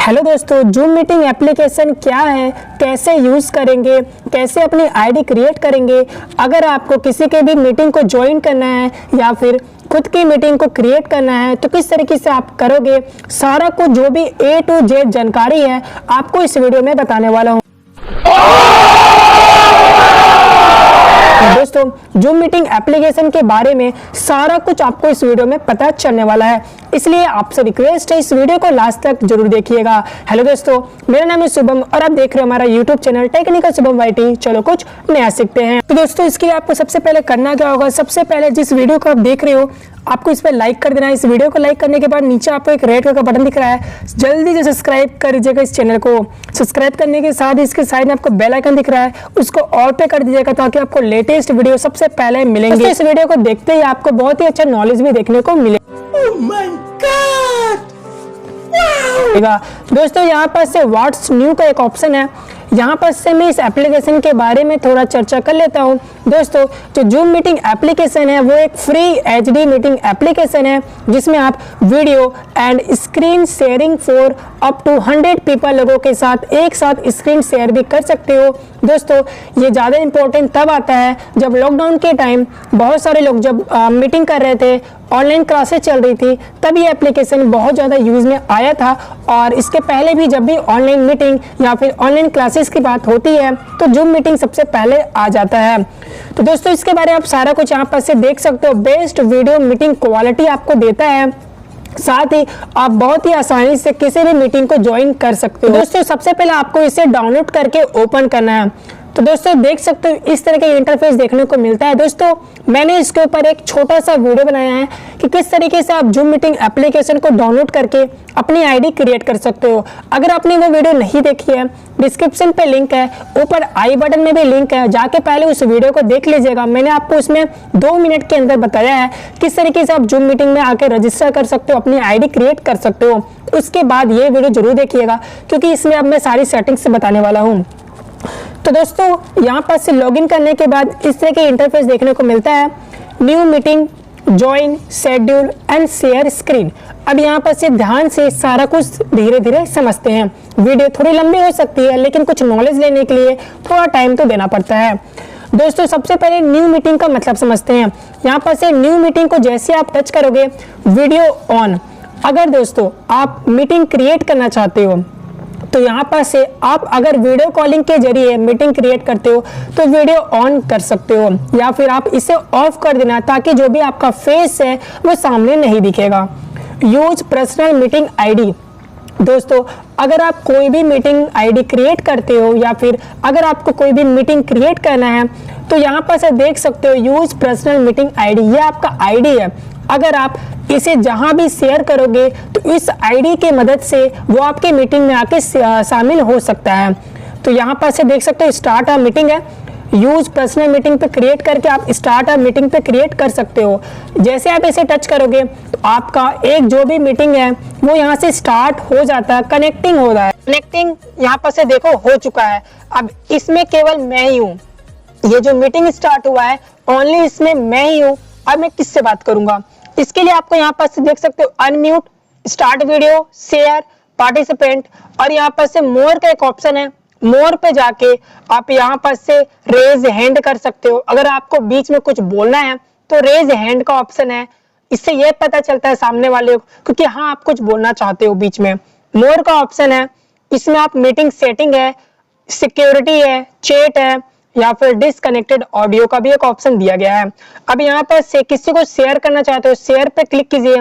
Hello दोस्तों, zoom meeting application क्या है, कैसे यूज़ करेंगे, कैसे अपनी आईडी क्रिएट करेंगे। अगर आपको किसी के भी मीटिंग को ज्वाइन करना है या फिर खुद की मीटिंग को क्रिएट करना है तो किस तरीके से आप करोगे, सारा कुछ जो भी A to Z जानकारी है आपको इस वीडियो में बताने वाला हूँ। दोस्तों, जूम मीटिंग एप्लीकेशन के बारे में सारा कुछ आपको इस वीडियो में पता चलने वाला है, इसलिए आपसे रिक्वेस्ट है इस वीडियो को लास्ट तक जरूर देखिएगा। हेलो दोस्तों, मेरा नाम है शुभम और आप देख रहे हो हमारा YouTube channel technical Shubham YT. चलो कुछ नया सीखते हैं। तो दोस्तों, इसके लिए आपको सबसे पहले करना क्या होगा, सबसे पहले जिस वीडियो को आप देख रहे हो आपको इस पर लाइक कर देना है। इस वीडियो को लाइक करने के बाद नीचे आपको एक रेड कलर का बटन दिख रहा है, जल्दी से सब्सक्राइब कर दीजिएगा इस चैनल को। सब्सक्राइब करने के साथ इसके साइड में आपको बेल आइकन दिख रहा है, उसको ऑल पे कर दीजिएगा ताकि आपको लेटेस्ट वीडियो सबसे पहले मिलेंगे। इस वीडियो को देखते ही आपको बहुत ही अच्छा नॉलेज भी देखने को मिलेगा। oh my God! wow! दोस्तों, यहाँ पर से व्हाट्स न्यू का एक ऑप्शन है, यहाँ पर से मैं इस एप्लीकेशन के बारे में थोड़ा चर्चा कर लेता हूँ। दोस्तों, जो जूम मीटिंग एप्लीकेशन है वो एक फ्री HD मीटिंग एप्लीकेशन है जिसमें आप video and screen sharing for up to 100 people लोगों के साथ एक साथ स्क्रीन शेयर भी कर सकते हो। दोस्तों, ये ज़्यादा इंपॉर्टेंट तब आता है जब लॉकडाउन के टाइम बहुत सारे लोग जब मीटिंग कर रहे थे, ऑनलाइन क्लासेस चल रही थी, तब ये एप्लीकेशन बहुत ज़्यादा यूज़ में आया था। और इसके पहले भी जब भी ऑनलाइन मीटिंग या फिर ऑनलाइन क्लासेस की बात होती है तो जूम मीटिंग सबसे पहले आ जाता है। तो दोस्तों, इसके बारे में आप सारा कुछ यहाँ पर से देख सकते हो। बेस्ट वीडियो मीटिंग क्वालिटी आपको देता है, साथ ही आप बहुत ही आसानी से किसी भी मीटिंग को ज्वाइन कर सकते हो। दोस्तों, सबसे पहले आपको इसे डाउनलोड करके ओपन करना है। तो दोस्तों, देख सकते हो इस तरह का इंटरफेस देखने को मिलता है। दोस्तों, मैंने इसके ऊपर एक छोटा सा वीडियो बनाया है कि किस तरीके से आप जूम मीटिंग एप्लीकेशन को डाउनलोड करके अपनी आईडी क्रिएट कर सकते हो। अगर आपने वो वीडियो नहीं देखी है, डिस्क्रिप्शन पे लिंक है, ऊपर आई बटन में भी लिंक है, जाके पहले उस वीडियो को देख लीजिएगा। मैंने आपको उसमें 2 मिनट के अंदर बताया है किस तरीके से आप जूम मीटिंग में आके रजिस्टर कर सकते हो, अपनी आईडी क्रिएट कर सकते हो। उसके बाद ये वीडियो जरूर देखिएगा क्योंकि इसमें अब मैं सारी सेटिंग्स बताने वाला हूँ। तो दोस्तों, यहाँ पर से लॉगिन करने के बाद इस तरह के इंटरफेस देखने को मिलता है। New meeting, join, schedule and share screen. अब यहाँ पर से ध्यान से सारा कुछ धीरे धीरे समझते हैं। वीडियो थोड़ी लंबी हो सकती है लेकिन कुछ नॉलेज लेने के लिए थोड़ा टाइम तो देना पड़ता है। दोस्तों, सबसे पहले न्यू मीटिंग का मतलब समझते हैं। यहाँ पर से न्यू मीटिंग को जैसे आप टच करोगे, वीडियो ऑन। अगर दोस्तों आप मीटिंग क्रिएट करना चाहते हो तो यहाँ पर से आप अगर वीडियो कॉलिंग के जरिए मीटिंग क्रिएट करते हो तो वीडियो ऑन कर सकते हो, या फिर आप इसे ऑफ कर देना ताकि जो भी आपका फेस है वो सामने नहीं दिखेगा। Use personal meeting ID. दोस्तों, अगर आप कोई भी मीटिंग आईडी क्रिएट करते हो या फिर अगर आपको कोई भी मीटिंग क्रिएट करना है तो यहाँ पर से देख सकते हो यूज पर्सनल मीटिंग आईडी। ये आपका आईडी है। अगर आप इसे जहां भी शेयर करोगे तो इस आईडी के मदद से वो आपके मीटिंग में आके शामिल हो सकता है। तो यहाँ पर से देख सकते हो स्टार्ट अ मीटिंग है। यूज पर्सनल मीटिंग पे क्रिएट करके आप स्टार्ट अ मीटिंग पे क्रिएट कर सकते हो। जैसे आप इसे टच करोगे तो आपका एक जो भी मीटिंग है वो यहाँ से स्टार्ट हो जाता है, कनेक्टिंग हो रहा है। कनेक्टिंग यहाँ पर से देखो हो चुका है। अब इसमें केवल मैं ही हूँ, ये जो मीटिंग स्टार्ट हुआ है ओनली इसमें मैं ही हूँ। अब मैं किससे बात करूंगा, इसके लिए आपको यहाँ पर से देख सकते हो unmute, start video, share, participant और यहाँ पर से मोर का एक ऑप्शन है। मोर पे जाके आप यहाँ पर से रेज हैंड कर सकते हो। अगर आपको बीच में कुछ बोलना है तो रेज हैंड का ऑप्शन है, इससे यह पता चलता है सामने वाले को क्योंकि हाँ आप कुछ बोलना चाहते हो बीच में। मोर का ऑप्शन है, इसमें आप मीटिंग सेटिंग है, सिक्योरिटी है, चैट है या फिर डिसकनेक्टेड ऑडियो का भी एक ऑप्शन दिया गया है। अब यहाँ पर से किसी को शेयर करना चाहते हो, शेयर पे क्लिक कीजिए।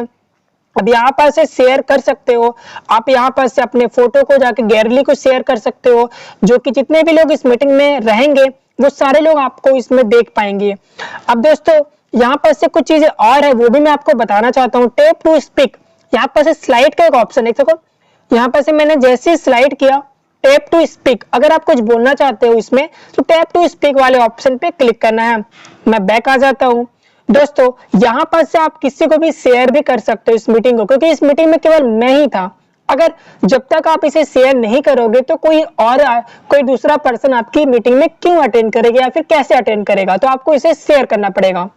अब यहाँ पर से शेयर कर सकते हो। आप यहाँ पर से अपने फोटो को जाके गैलरी को शेयर कर सकते हो, जो कि जितने भी लोग इस मीटिंग में रहेंगे वो सारे लोग आपको इसमें देख पाएंगे। अब दोस्तों, यहाँ पर से कुछ चीजें और है वो भी मैं आपको बताना चाहता हूँ। टैप टू स्पीक, यहाँ पर से स्लाइड का एक ऑप्शन है। देखो यहाँ पर से मैंने जैसे स्लाइड किया, टैप टू स्पीक। अगर आप कुछ बोलना चाहते हो इसमें तो टैप टू स्पीक वाले ऑप्शन पे क्लिक करना है। मैं बैक आ जाता हूँ। दोस्तों, यहाँ पर से आप किसी को भी शेयर भी कर सकते हो इस मीटिंग को, क्योंकि इस मीटिंग में केवल मैं ही था। अगर जब तक आप इसे शेयर नहीं करोगे तो कोई दूसरा पर्सन आपकी मीटिंग में क्यों अटेंड करेगा या फिर कैसे अटेंड करेगा, तो आपको इसे शेयर करना पड़ेगा।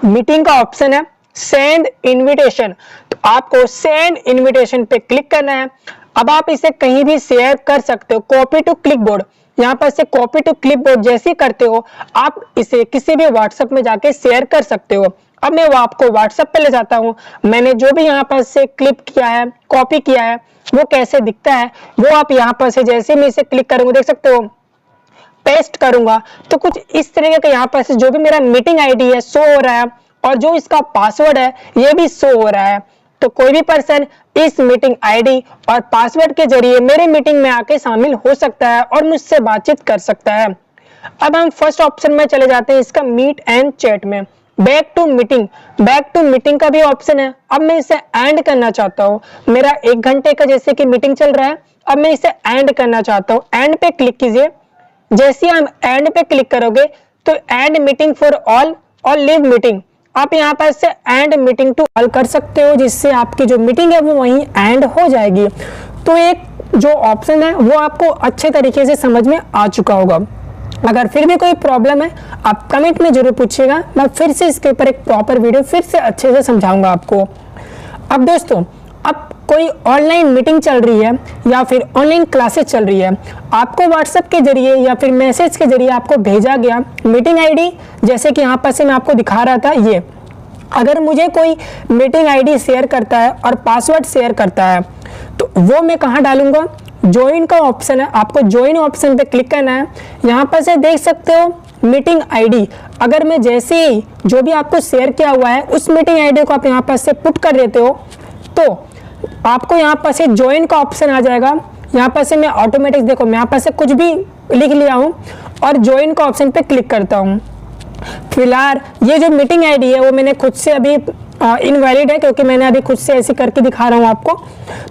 मीटिंग का ऑप्शन है, सेंड इनविटेशन। तो आपको सेंड इनविटेशन पे क्लिक करना है। अब आप इसे कहीं भी शेयर कर सकते हो, कॉपी टू क्लिपबोर्ड। यहाँ पर से कॉपी टू क्लिपबोर्ड जैसे ही करते हो आप इसे किसी भी व्हाट्सएप में जाके शेयर कर सकते हो। अब मैं वो आपको व्हाट्सएप पे ले जाता हूँ। मैंने जो भी यहाँ पर से क्लिप किया है, कॉपी किया है, वो कैसे दिखता है वो आप यहाँ पर से जैसे मैं इसे क्लिक करूंगा देख सकते हो, पेस्ट करूंगा तो कुछ इस तरीके का यहाँ पर से जो भी मेरा मीटिंग आईडी है शो हो रहा है और जो इसका पासवर्ड है ये भी शो हो रहा है। तो कोई भी पर्सन इस मीटिंग आईडी और पासवर्ड के जरिए मेरे मीटिंग में आके शामिल हो सकता है और मुझसे बातचीत कर सकता है। अब हम फर्स्ट ऑप्शन में चले जाते हैं, इसका मीट एंड चैट में। बैक टू मीटिंग का भी ऑप्शन है। अब मैं इसे एंड करना चाहता हूँ। मेरा 1 घंटे का जैसे कि मीटिंग चल रहा है, अब मैं इसे एंड करना चाहता हूँ। एंड पे क्लिक कीजिए। जैसे हम एंड पे क्लिक करोगे तो एंड मीटिंग फॉर ऑल और लीव मीटिंग, आप यहाँ पर से एंड मीटिंग टू ऑल कर सकते हो, जिससे आपकी जो मीटिंग है वो वहीं एंड हो जाएगी। तो एक जो ऑप्शन है वो आपको अच्छे तरीके से समझ में आ चुका होगा। अगर फिर भी कोई प्रॉब्लम है आप कमेंट में जरूर पूछिएगा, मैं फिर से इसके ऊपर एक प्रॉपर वीडियो फिर से अच्छे से समझाऊंगा आपको। अब दोस्तों, अब कोई ऑनलाइन मीटिंग चल रही है या फिर ऑनलाइन क्लासेस चल रही है, आपको व्हाट्सएप के जरिए या फिर मैसेज के जरिए आपको भेजा गया मीटिंग आईडी, जैसे कि यहाँ पर से मैं आपको दिखा रहा था ये। अगर मुझे कोई मीटिंग आईडी शेयर करता है और पासवर्ड शेयर करता है तो वो मैं कहाँ डालूंगा, ज्वाइन का ऑप्शन है, आपको ज्वाइन ऑप्शन पे क्लिक करना है। यहाँ पर से देख सकते हो मीटिंग आईडी। अगर मैं जैसे ही जो भी आपको शेयर किया हुआ है उस मीटिंग आईडी को आप यहाँ पर से पुट कर देते हो तो आपको यहाँ पर से ज्वाइन का ऑप्शन आ जाएगा। यहाँ पर से मैं ऑटोमेटिक देखो मैं यहाँ पर से कुछ भी लिख लिया हूँ और ज्वाइन का ऑप्शन पे क्लिक करता हूँ। फिलहाल ये जो मीटिंग आईडी है वो मैंने खुद से अभी इनवैलिड है, क्योंकि मैंने अभी खुद से ऐसे करके दिखा रहा हूँ आपको।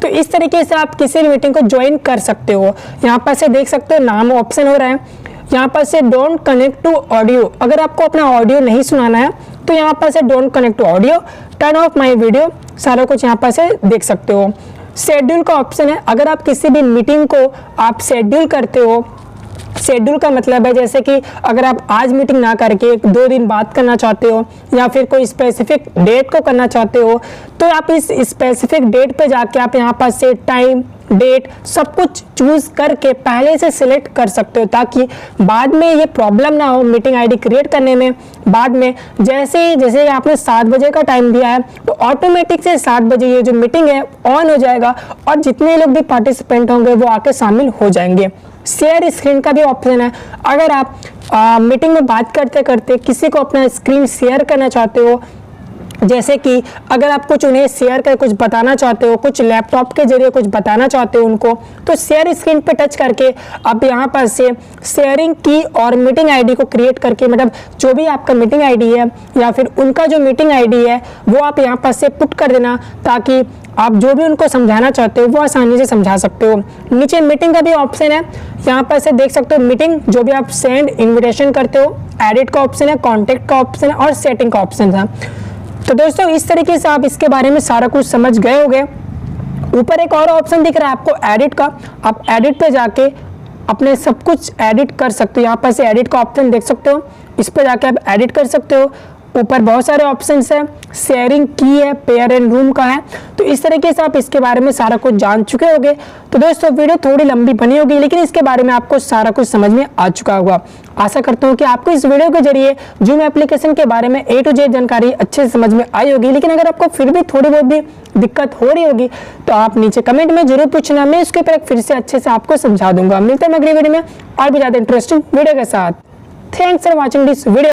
तो इस तरीके से आप किसी भी मीटिंग को ज्वाइन कर सकते हो। यहाँ पर से देख सकते हो नाम ऑप्शन हो रहा है। यहाँ पर से डोंट कनेक्ट टू ऑडियो, अगर आपको अपना ऑडियो नहीं सुनाना है तो यहाँ पर से don't connect to audio, turn off my video, सारा कुछ यहाँ पर से देख सकते हो। शेड्यूल का ऑप्शन है, अगर आप किसी भी मीटिंग को आप शेड्यूल करते हो, शेड्यूल का मतलब है जैसे कि अगर आप आज मीटिंग ना करके 2 दिन बाद करना चाहते हो या फिर कोई स्पेसिफिक डेट को करना चाहते हो तो आप इस स्पेसिफिक डेट पे जाके आप यहाँ पर से टाइम डेट सब कुछ चूज करके पहले से सिलेक्ट कर सकते हो, ताकि बाद में ये प्रॉब्लम ना हो मीटिंग आईडी क्रिएट करने में। बाद में जैसे आपने 7 बजे का टाइम दिया है तो ऑटोमेटिक से 7 बजे ये जो मीटिंग है ऑन हो जाएगा और जितने लोग भी पार्टिसिपेंट होंगे वो आके शामिल हो जाएंगे। शेयर स्क्रीन का भी ऑप्शन है, अगर आप मीटिंग में बात करते करते किसी को अपना स्क्रीन शेयर करना चाहते हो, जैसे कि अगर आप कुछ उन्हें शेयर कर कुछ बताना चाहते हो, कुछ लैपटॉप के जरिए कुछ बताना चाहते हो उनको, तो शेयर स्क्रीन पे टच करके आप यहाँ पर से शेयरिंग की और मीटिंग आईडी को क्रिएट करके, मतलब जो भी आपका मीटिंग आईडी है या फिर उनका जो मीटिंग आईडी है वो आप यहाँ पर से पुट कर देना, ताकि आप जो भी उनको समझाना चाहते हो वो आसानी से समझा सकते हो। नीचे मीटिंग का भी ऑप्शन है, यहाँ पर से देख सकते हो मीटिंग जो भी आप सेंड इन्विटेशन करते हो, एडिट का ऑप्शन है, कॉन्टेक्ट का ऑप्शन है और सेटिंग का ऑप्शन है। तो दोस्तों इस तरीके से आप इसके बारे में सारा कुछ समझ गए होंगे। ऊपर एक और ऑप्शन दिख रहा है आपको एडिट का, आप एडिट पे जाके अपने सब कुछ एडिट कर सकते हो। यहाँ पर से एडिट का ऑप्शन देख सकते हो, इस पे जाके आप एडिट कर सकते हो। ऊपर बहुत सारे ऑप्शंस है, शेयरिंग की है, पेयर एंड रूम का है। तो इस तरीके से आप इसके बारे में सारा कुछ जान चुके होंगे। तो दोस्तों वीडियो थोड़ी लंबी बनी होगी लेकिन इसके बारे में आपको सारा कुछ समझ में आ चुका होगा। आशा करता हूँ कि आपको इस वीडियो के जरिए जूम एप्लीकेशन के बारे में A to Z जानकारी अच्छे से समझ में आई होगी। लेकिन अगर आपको फिर भी थोड़ी बहुत भी दिक्कत हो रही होगी तो आप नीचे कमेंट में जरूर पूछना, मैं इसके ऊपर फिर से अच्छे से आपको समझा दूंगा। मिलते हैं अगली वीडियो में और भी ज्यादा इंटरेस्टिंग वीडियो के साथ। Thanks for watching this video.